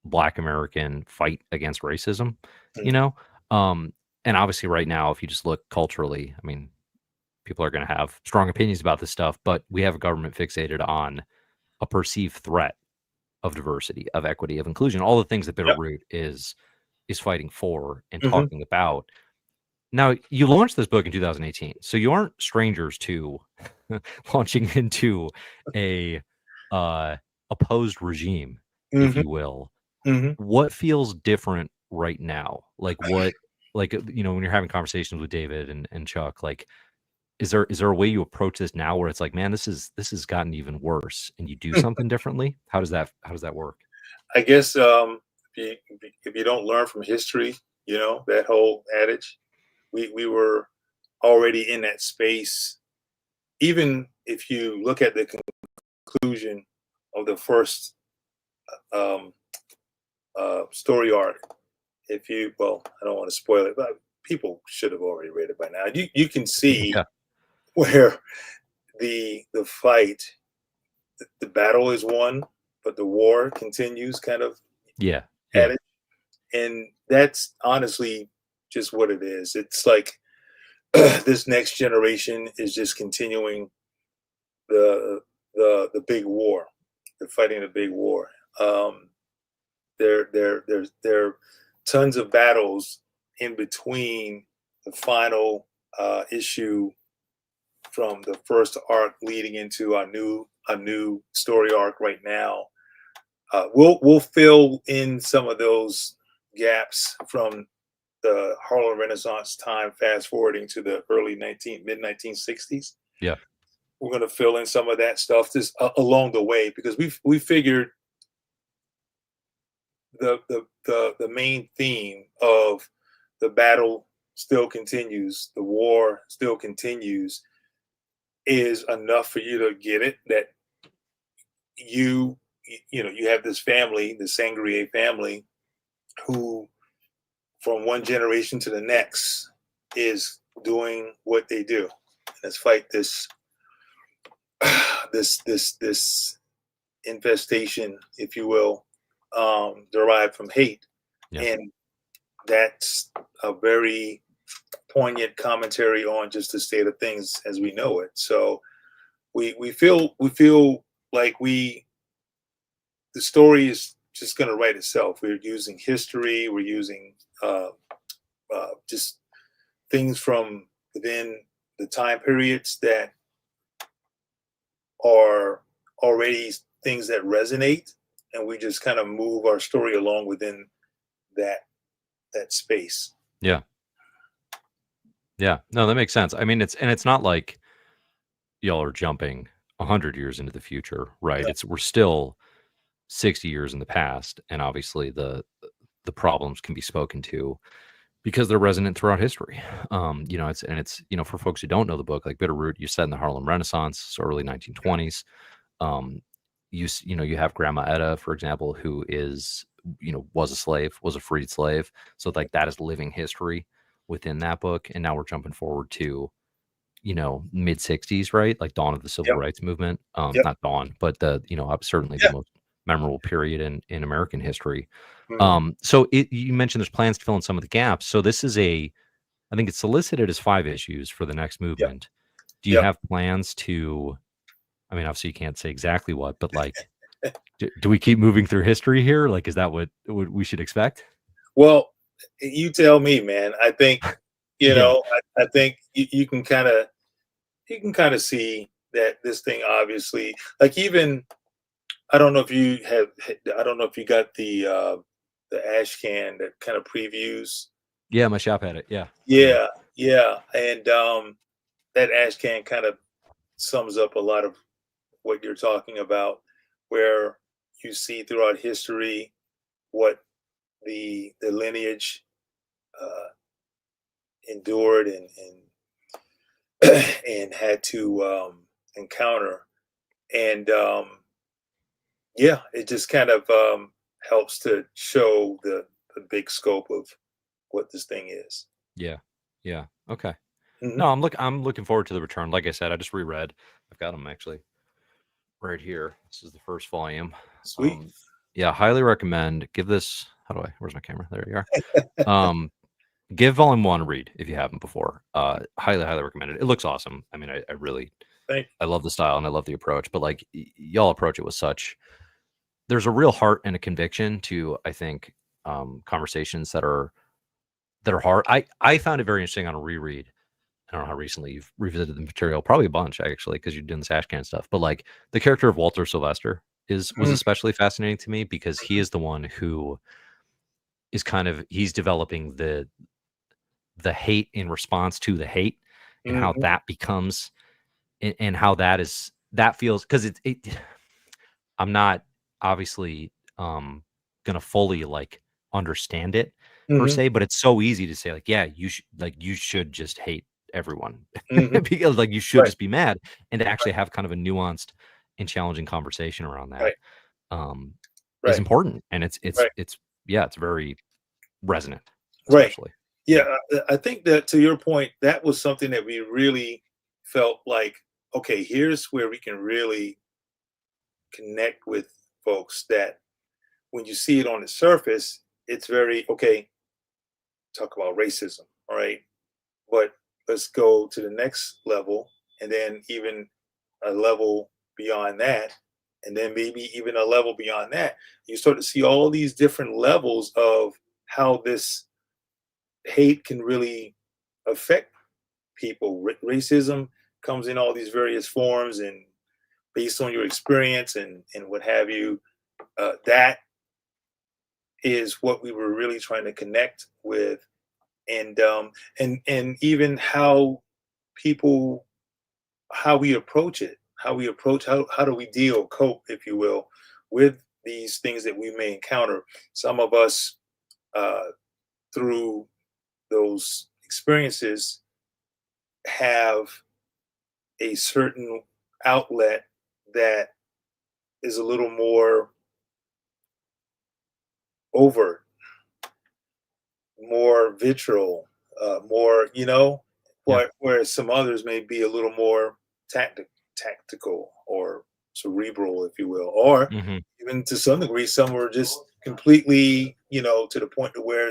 Black American fight against racism, you mhm. know? Um, and obviously, right now, if you just look culturally, I mean, people are going to have strong opinions about this stuff, but we have a government fixated on a perceived threat of diversity, of equity, of inclusion, all the things that Yep. Bitterroot is fighting for and Mhm. talking about. Now, you launched this book in 2018, so you aren't strangers to launching into a opposed regime, if Mhm. you will. Mhm. What feels different right now? When you're having conversations with David and Chuck, like, is there a way you approach this now where it's like, man, this has gotten even worse, and you do something differently? How does that work? I guess if you don't learn from history, that whole adage, we were already in that space. Even if you look at the conclusion of the first um, story arc. If you, well, I don't want to spoil it, but people should have already read it by now. You can see Yeah. where the fight, the battle is won, but the war continues, kind of Yeah. at Yeah. it, and that's honestly just what it is. It's like this next generation is just continuing the the big war. They're fighting the big war. Um, there are tons of battles in between the final issue from the first arc leading into a new story arc right now. We'll fill in some of those gaps from the Harlem Renaissance time, fast forwarding to the mid 1960s. Yeah. We're going to fill in some of that stuff just along the way, because we figured the main theme of the battle still continues, the war still continues, is enough for you to get it, that you you have this family, the Sangrier family, who from one generation to the next is doing what they do. Let's fight this this infestation, if you will, derived from hate. Yeah. And that's a very poignant commentary on just the state of things as we know it. So we feel like the story is just going to write itself. We're using history, we're using just things from within the time periods that are already things that resonate, and we just kind of move our story along within that space. Yeah. Yeah. No, that makes sense. I mean, it's not like y'all are jumping 100 years into the future, right? Yeah. We're still 60 years in the past, and obviously the problems can be spoken to because they're resonant throughout history. It's for folks who don't know the book, like Bitterroot, you set in the Harlem Renaissance, so early 1920s. Um, you have Grandma Etta, for example, who is was a slave, was a freed slave, so like that is living history within that book. And now we're jumping forward to mid 60s, right? Like dawn of the civil Yep. rights movement. Yep. Not dawn, but certainly the Yeah. most memorable period in American history. Mm-hmm. So you mentioned there's plans to fill in some of the gaps. So this is I think it's solicited as 5 issues for the next Yep. movement. Do you Yep. have plans to, I mean, obviously you can't say exactly what, but like, do we keep moving through history here? Like, is that what we should expect? Well, you tell me, man. I think Yeah. I think you can kind of see that this thing, obviously, like, even I don't know if you have, I don't know if you got the ash can that kind of previews. Yeah, my shop had it. Yeah. Yeah, yeah, and that ash can kind of sums up a lot of what you're talking about, where you see throughout history what the lineage uh, endured and had to encounter, and yeah, it just kind of helps to show the big scope of what this thing is. Yeah. Yeah. Okay. Hmm. No, I'm looking forward to the return. Like I said, I just reread. I've got them actually right here. This is the first volume. Sweet. Yeah, highly recommend. Give this. Where's my camera? There you are. Give volume 1 a read if you haven't before. Highly, highly recommend it. It looks awesome. I mean, I really, Thank I love the style and I love the approach. But like y'all approach it with such, there's a real heart and a conviction to, I think, conversations that are hard. I found it very interesting on a reread. I don't know how recently you've revisited the material, probably a bunch actually, because you're doing this Ashcan stuff. But like the character of Walter Sylvester was you. especially fascinating to me because he is the one who is he's developing the hate in response to the hate, and how Mhm. that becomes and how that feels, because I'm not obviously gonna fully like understand it per Mhm. se, but it's so easy to say like, yeah, you should just hate everyone Mhm. because like you should Right. just be mad, and to actually have kind of a nuanced and challenging conversation around that Right. is Right. important, and Right. it's very resonant, Right. especially. Yeah. Yeah. I think that, to your point, that was something that we really felt like, okay, here's where we can really connect with folks, that when you see it on the surface, it's very, okay, talk about racism. All right. But let's go to the next level, and then even a level beyond that, and then maybe even a level beyond that. You start to see all these different levels of how this hate can really affect people. Racism comes in all these various forms, and based on your experience and what have you, that is what we were really trying to connect with, and even how people, how we approach it, how do we deal, cope, if you will, with these things that we may encounter. Some of us, uh, through those experiences, have a certain outlet that is a little more overt, more vitriol, more, Yeah. whereas some others may be a little more tactical or cerebral, if you will, or Hmm. even to some degree, some are just completely, to the point to where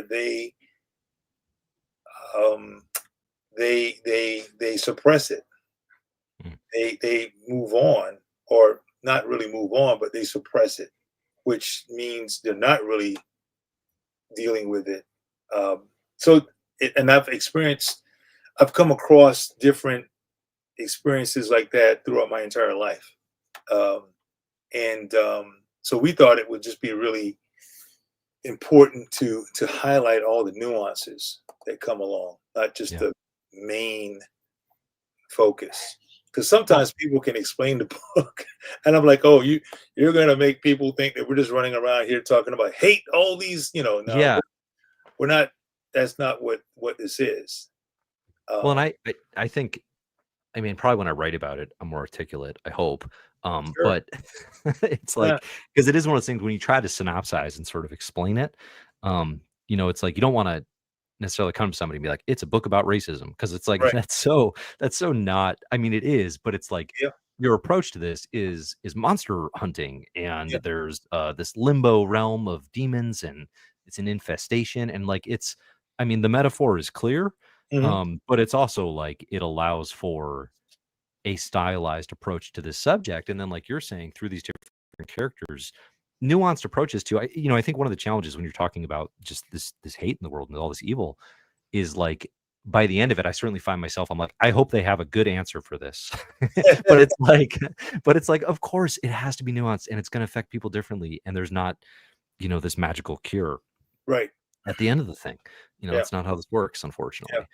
um, they suppress it. They move on, or not really move on, but they suppress it, which means they're not really dealing with it. Um, so, and I've come across different experiences like that throughout my entire life. Um, and so we thought it would just be really important to highlight all the nuances that come along, not just Yeah. the main focus. Because Well, sometimes people can explain the book, and I'm like, oh, you're gonna make people think that we're just running around here talking about hate, all these, no, yeah. we're not. That's not what this is. Well, and Um, I think, I mean, probably when I write about it, I'm more articulate, I hope. sure. But it's Yeah. like, because it is one of those things when you try to synopsize and sort of explain it, it's like you don't want to necessarily come to somebody and be like, it's a book about racism. Because it's like Right. that's so not, I mean, it is, but it's like Yeah. your approach to this is monster hunting, and Yeah. there's this limbo realm of demons, and it's an infestation, and like it's, I mean, the metaphor is clear, Hmm. but it's also like it allows for a stylized approach to this subject, and then like you're saying, through these different characters, nuanced approaches to, I think one of the challenges when you're talking about just this hate in the world and all this evil is like, by the end of it, I certainly find myself, I'm like, I hope they have a good answer for this. but it's like but it's like, of course it has to be nuanced, and it's going to affect people differently, and there's not, this magical cure Right. at the end of the thing. Yeah. It's not how this works, Yeah. unfortunately.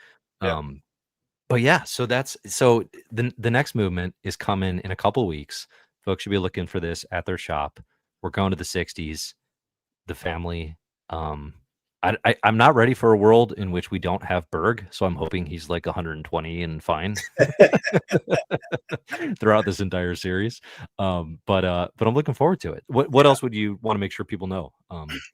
Yeah. um but yeah, so the next movement is coming in a couple weeks. Folks should be looking for this at their shop. We're going to the 60s, the family. Um, I'm not ready for a world in which we don't have Berg, so I'm hoping he's like 120 and fine throughout this entire series. But I'm looking forward to it. What Yeah. else would you want to make sure people know,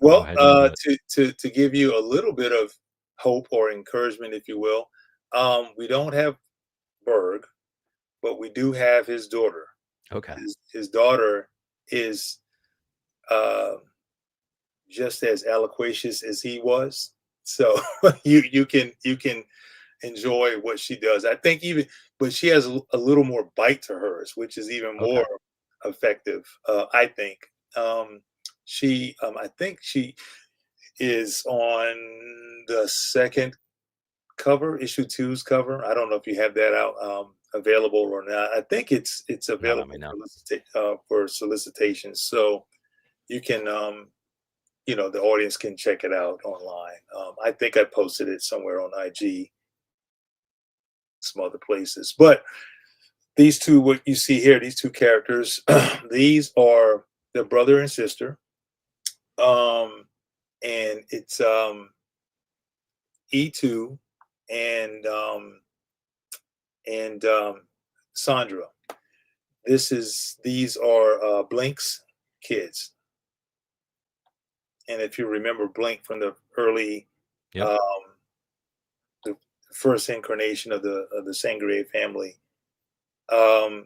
Well, heading into it? to give you a little bit of hope or encouragement, if you will, we don't have Berg, but we do have his daughter. Okay. His daughter is, uh, just as eloquentious as he was. So you can enjoy what she does. I think even, but she has a little more bite to hers, which is even Okay. more effective. I think. I think she is on the second cover, issue two's cover. I don't know if you have that out, available or not. I think it's Not on available me now. for solicitation, so you can, the audience can check it out online. I think I posted it somewhere on IG, some other places. But these two, what you see here, these two characters, these are the brother and sister, um, and it's E2 and and Sandra. these are Blink's kids, and if you remember Blink from the early, Yep. um, the first incarnation of the Sangre family,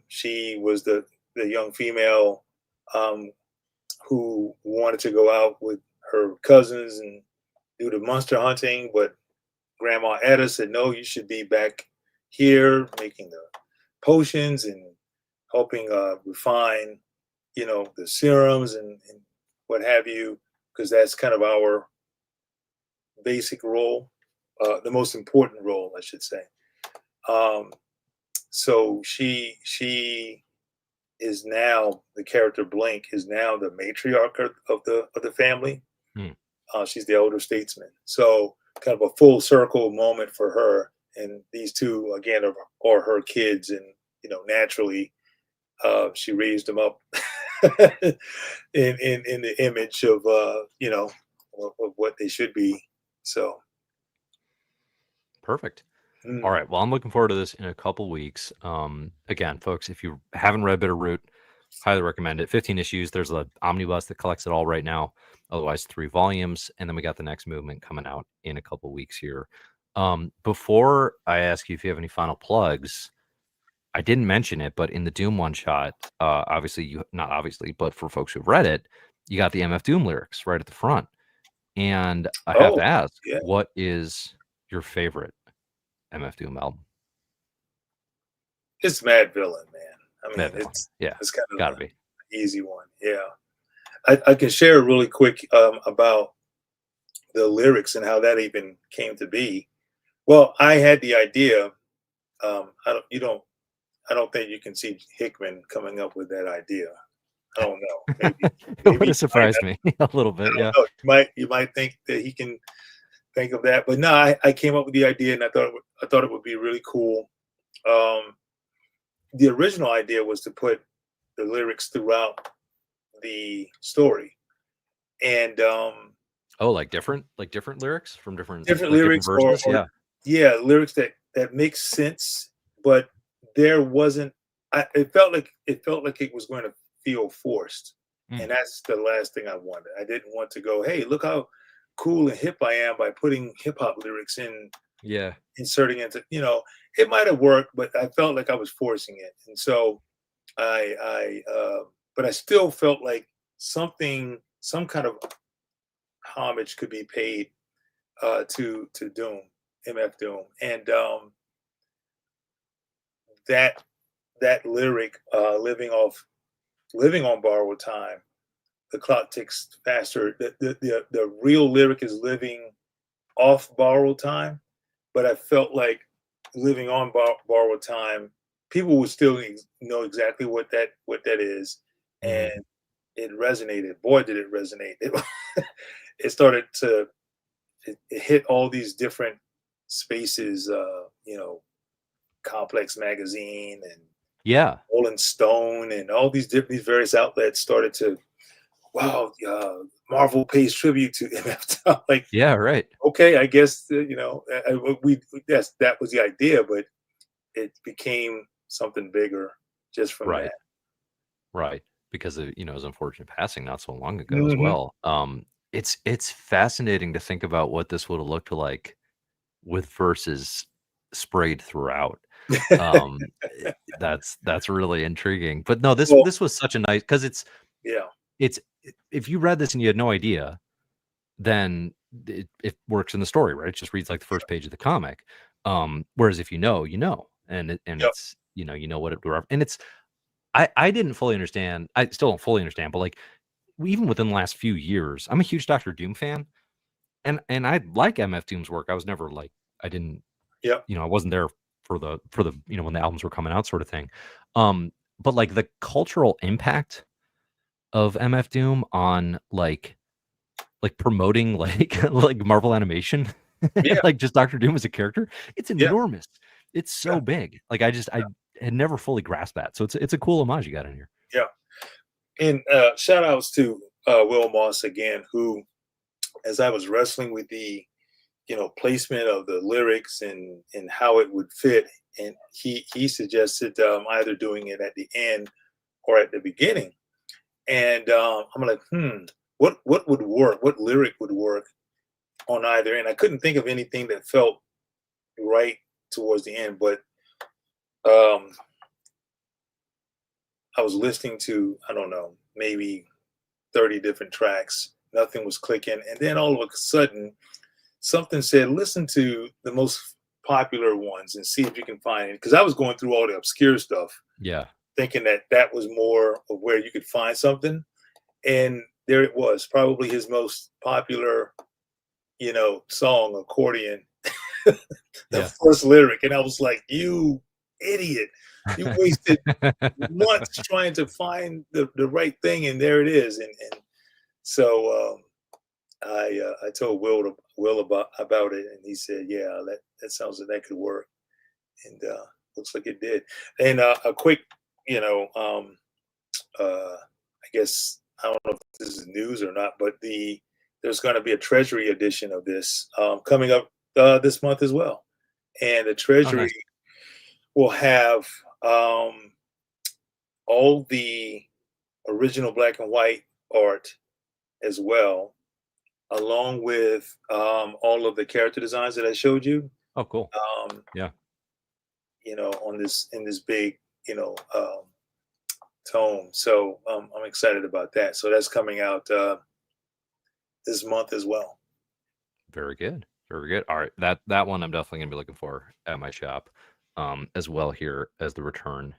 she was the young female, um, who wanted to go out with her cousins and do the monster hunting, but Grandma Etta said, "No, you should be back here making the potions and helping refine, the serums and what have you, because that's kind of our basic role, the most important role, I should say." Um, so she is now the character Blink is now the matriarch of the family. Hmm. She's the elder statesman. So kind of a full circle moment for her. And these two again are her kids, and naturally, she raised them up in the image of of what they should be. So Perfect. All mm, right. Well, I'm looking forward to this in a couple weeks. Again, folks, if you haven't read Bitterroot, highly recommend it. 15 issues. There's an omnibus that collects it all right now. Otherwise, 3 volumes, and then we got the next movement coming out in a couple weeks here. Before I ask you if you have any final plugs, I didn't mention it, but in the Doom one shot, obviously you not obviously, but for folks who've read it, you got the MF Doom lyrics right at the front. And I have oh to ask, yeah, what is your favorite MF Doom album? it's Mad Villain, man. I mean, Mad Villain. Yeah, it's kind of gotta be. an easy one. Yeah, I can share really quick about the lyrics and how that even came to be. Well, I had the idea. I don't think you can see Hickman coming up with that idea. I don't know. It would Maybe have he might. surprised me a little I bit. don't Yeah. know. You might think that he can think of that, but no, I came up with the idea, and I thought it would be really cool. Um, the original idea was to put the lyrics throughout the story, and Oh, like different lyrics from different different lyrics, verses. or Yeah. yeah, lyrics that make sense, but there wasn't. It felt like it was going to feel forced, Mm. and that's the last thing I wanted. I didn't want to go, "Hey, look how cool and hip I am by putting hip hop lyrics in, Yeah. inserting into." It might have worked, but I felt like I was forcing it, and so but I still felt like some kind of homage could be paid to Doom, MF Doom, and that that lyric, living on borrowed time. The clock ticks faster. The real lyric is living off borrowed time, but I felt like living on borrowed time, people would still know exactly what that is, Hmm. and it resonated. Boy, did it resonate! It started to it hit all these different spaces. Complex Magazine and Yeah. Rolling Stone and all these various outlets started to, wow, Marvel pays tribute to MF. Like, Yeah. Right. okay, I guess that was the idea, but it became something bigger just from that. Right. Right. Because of his unfortunate passing not so long ago as Hmm. well. It's fascinating to think about what this would have looked like with verses sprayed throughout. That's really intriguing. But no, this Well, this was such a nice because yeah, it's if you read this and you had no idea, then it works in the story, right? It just reads like the first page of the comic. Whereas if and yep, it's you know what it and it's I didn't fully understand. I still don't fully understand, but like even within the last few years, I'm a huge Doctor Doom fan, and I like MF Doom's work. I was never like I didn't yep, I wasn't there for the when the albums were coming out sort of thing. But like the cultural impact of MF Doom on like promoting like like Marvel animation and yeah, like just Doctor Doom as a character, it's yeah, enormous. It's yeah, so big. Like I had never fully grasped that. So it's a cool homage you got in here. yeah. And shout outs to Will Moss again, who, as I was wrestling with the placement of the lyrics and how it would fit, and he suggested either doing it at the end or at the beginning. And I'm like, what would work? What lyric would work on either end? I couldn't think of anything that felt right towards the end, but um, I was listening to, I don't know, maybe 30 different tracks. Nothing was clicking. And then all of a sudden, something said, listen to the most popular ones and see if you can find it. Because I was going through all the obscure stuff, Yeah. thinking that that was more of where you could find something. And there it was, probably his most popular, song, Accordion, the Yeah. first lyric. And I was like, you idiot. You wasted months trying to find the right thing, and there it is. And so I told Will about it, and he said, "Yeah, that sounds like that could work." And looks like it did. And a quick, I guess I don't know if this is news or not, but there's going to be a Treasury edition of this coming up this month as well, and the Oh, Treasury nice. will have all the original black and white art as well, along with all of the character designs that I showed you. Oh, cool. Um, Yeah. on this in this big, tome. So I'm excited about that. So that's coming out this month as well. Very good. Very good. All right. That one I'm definitely gonna be looking for at my shop, as well here as the return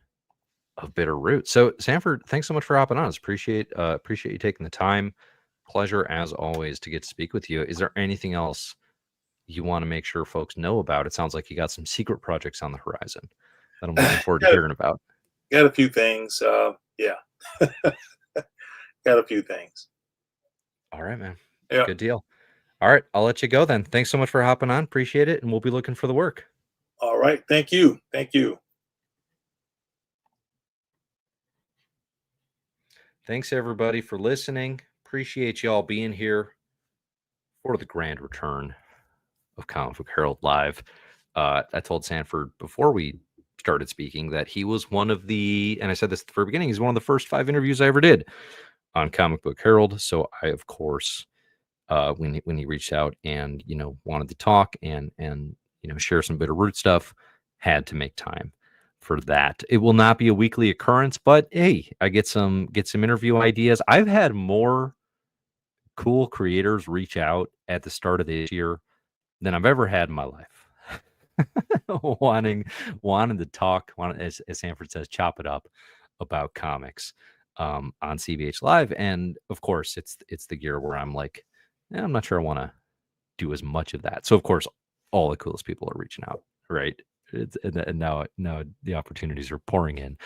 of Bitter Root. So Sanford, thanks so much for hopping on. Appreciate you taking the time. Pleasure as always to get to speak with you. Is there anything else you want to make sure folks know about? It sounds like you got some secret projects on the horizon that I'm looking forward to got, hearing about. got a few things. Yeah, got a few things. All right, man. Yeah. Good deal. All right, I'll let you go then. Thanks so much for hopping on. Appreciate it, and we'll be looking for the work. All right. Thank you. Thank you. Thanks everybody for listening. Appreciate y'all being here for the grand return of Comic Book Herald Live. I told Sanford before we started speaking that he was one of the, and I said this at the very beginning, he's one of the first 5 interviews I ever did on Comic Book Herald. So I, of course, when he reached out and wanted to talk and share some Bitter Root stuff, had to make time for that. It will not be a weekly occurrence, but hey, I get some interview ideas. I've had more cool creators reach out at the start of this year than I've ever had in my life. wanting to talk, as Sanford says, chop it up about comics on CBH Live. And of course, it's the gear where I'm like, I'm not sure I want to do as much of that. So of course, all the coolest people are reaching out, right? And now the opportunities are pouring in.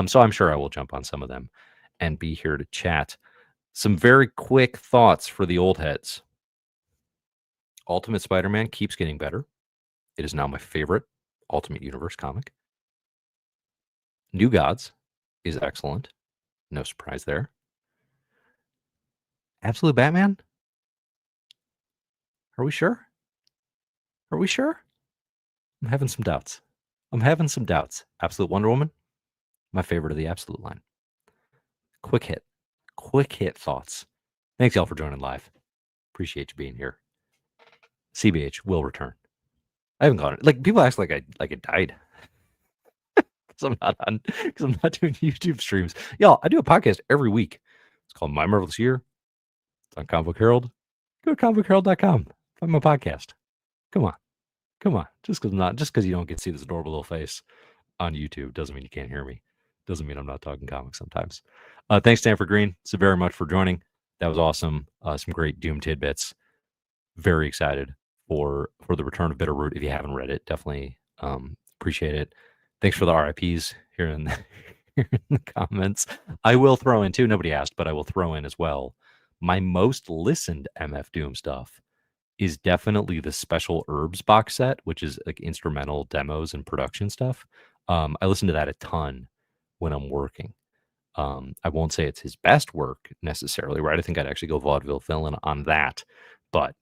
So I'm sure I will jump on some of them and be here to chat. Some very quick thoughts for the old heads. Ultimate Spider-Man keeps getting better. It is now my favorite Ultimate Universe comic. New Gods is excellent. No surprise there. Absolute Batman? Are we sure? Are we sure? I'm having some doubts. Absolute Wonder Woman, my favorite of the Absolute line. Quick hit thoughts. Thanks y'all for joining live. Appreciate you being here. CBH will return. I haven't got it. Like people ask like I died. Because I'm not doing YouTube streams. Y'all, I do a podcast every week. It's called My Marvelous Year. It's on Comic Book Herald. Go to comicbookherald.com. Find my podcast. Come on. Just because you don't get to see this adorable little face on YouTube doesn't mean you can't hear me. Doesn't mean I'm not talking comics sometimes. Thanks, Sanford Greene, so very much for joining. That was awesome. Some great Doom tidbits. Very excited for the return of Bitter Root. If you haven't read it, definitely appreciate it. Thanks for the RIPs here in the comments. I will throw in too. Nobody asked, but I will throw in as well. My most listened MF Doom stuff is definitely the Special Herbs box set, which is like instrumental demos and production stuff. I listen to that a ton when I'm working. I won't say it's his best work necessarily, right? I think I'd actually go vaudeville villain on that, but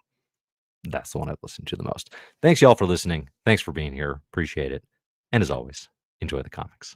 that's the one I've listened to the most. Thanks y'all for listening. Thanks for being here. Appreciate it. And as always, enjoy the comics.